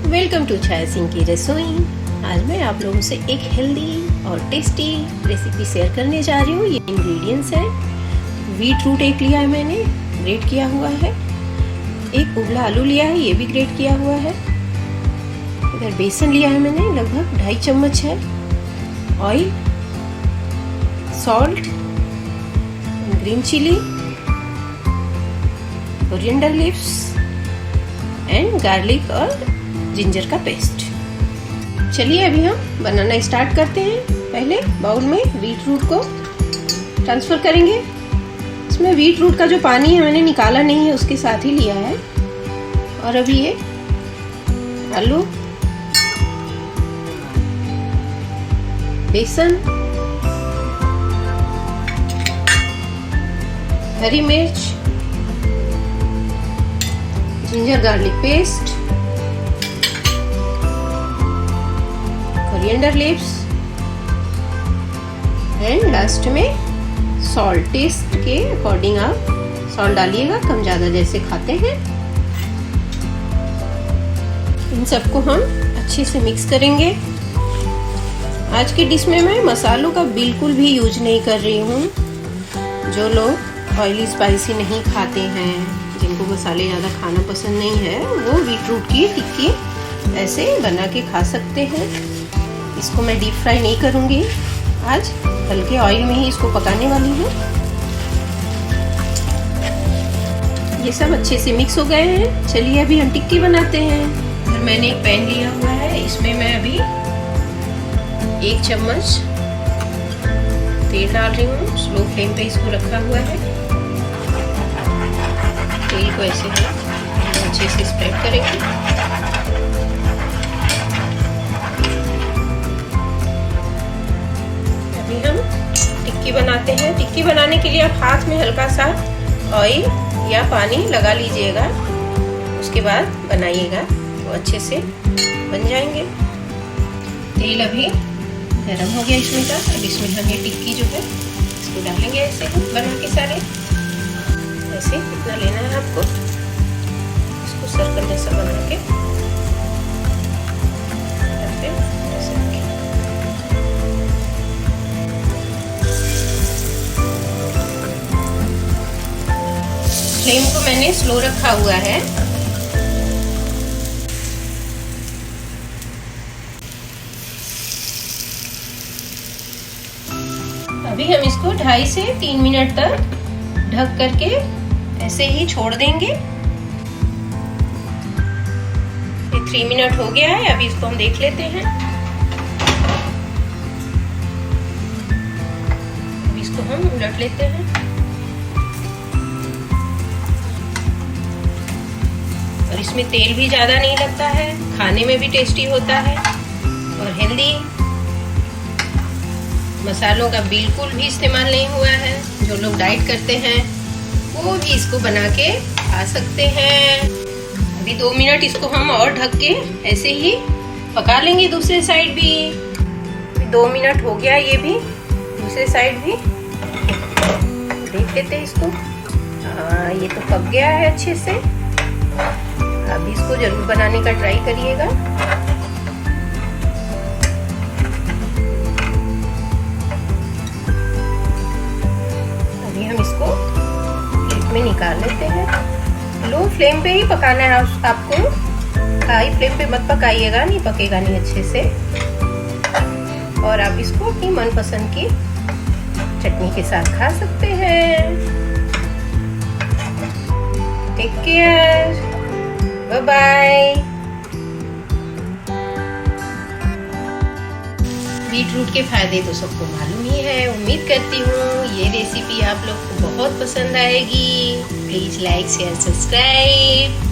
Welcome to छाया सिंह की रसोई। आज मैं आप लोगों से एक हेल्दी और टेस्टी रेसिपी शेयर करने जा रही हूँ। ये इंग्रेडिएंट्स है, बीट रूट एक लिया है मैंने, ग्रेट किया हुआ है। एक उबला आलू लिया है, ये भी ग्रेट किया हुआ है। इधर बेसन लिया है मैंने, लगभग 2.5 चम्मच है। Oil, salt, green chilli, coriander leaves and garlic और जिंजर का पेस्ट। चलिए अभी हम बनाना स्टार्ट करते हैं। पहले बाउल में बीट रूट को ट्रांसफर करेंगे। इसमें बीट रूट का जो पानी है मैंने निकाला नहीं है, उसके साथ ही लिया है। और अभी ये आलू, बेसन, हरी मिर्च, ginger garlic paste, coriander leaves and last में सॉल्ट। टेस्ट के अकॉर्डिंग आप सॉल्ट डालिएगा, कम ज़्यादा जैसे खाते हैं। इन सबको हम अच्छे से मिक्स करेंगे। आज की डिश में मैं मसालों का बिल्कुल भी यूज नहीं कर रही हूँ। जो लोग ऑयली स्पाइसी नहीं खाते हैं, जिनको मसाले ज़्यादा खाना पसंद नहीं है, वो बीट रूट की टिक्की ऐसे बना के खा सकते हैं। इसको मैं डीप फ्राई नहीं करूँगी, आज हल्के ऑयल में ही इसको पकाने वाली हूँ। ये सब अच्छे से मिक्स हो गए हैं। चलिए अभी हम टिक्की बनाते हैं। और मैंने एक पैन लिया हुआ है, इसमें मैं अभी 1 चम्मच तेल डाल रही हूँ। स्लो फ्लेम पे इसको रखा हुआ है। तेल को ऐसे हम अच्छे से स्प्रेड करेंगे। अभी हम टिक्की बनाते हैं। टिक्की बनाने के लिए आप हाथ में हल्का सा ऑयल या पानी लगा लीजिएगा, उसके बाद बनाइएगा तो अच्छे से बन जाएंगे। तेल अभी गरम हो गया इसमें का। अब इसमें हम ये टिक्की जो है इसको डालेंगे ऐसे बना के सारे। ऐसे इतना लेना है आपको, इसको सर्कल जैसा बना के फ्लेम को मैंने स्लो रखा हुआ है। अभी हम इसको 2.5 से 3 मिनट तक ढक करके ऐसे ही छोड़ देंगे। ये 3 मिनट हो गया है। अभी इसको हम देख लेते हैं। अभी इसको हम उलट लेते हैं। और इसमें तेल भी ज़्यादा नहीं लगता है, खाने में भी टेस्टी होता है और हेल्दी। मसालों का बिल्कुल भी इस्तेमाल नहीं हुआ है। जो लोग डाइट करते हैं वो भी इसको बना के खा सकते हैं। अभी 2 मिनट इसको हम और ढक के ऐसे ही पका लेंगे। दूसरे साइड भी 2 मिनट हो गया, ये भी दूसरे साइड भी देख लेते हैं इसको। हाँ, ये तो पक गया है अच्छे से। अब इसको जरूर बनाने का ट्राई करिएगा। अभी हम इसको प्लेट में निकाल लेते हैं। लो फ्लेम पे ही पकाना है आपको, हाई फ्लेम पे मत पकाइएगा, नहीं पकेगा नहीं अच्छे से। और आप इसको अपनी मनपसंद की चटनी के साथ खा सकते हैं। Take care, bye bye. Beetroot के फायदे तो सबको मालूम ही है। उम्मीद करती हूँ ये रेसिपी आप लोग को बहुत पसंद आएगी। Please like, share, subscribe.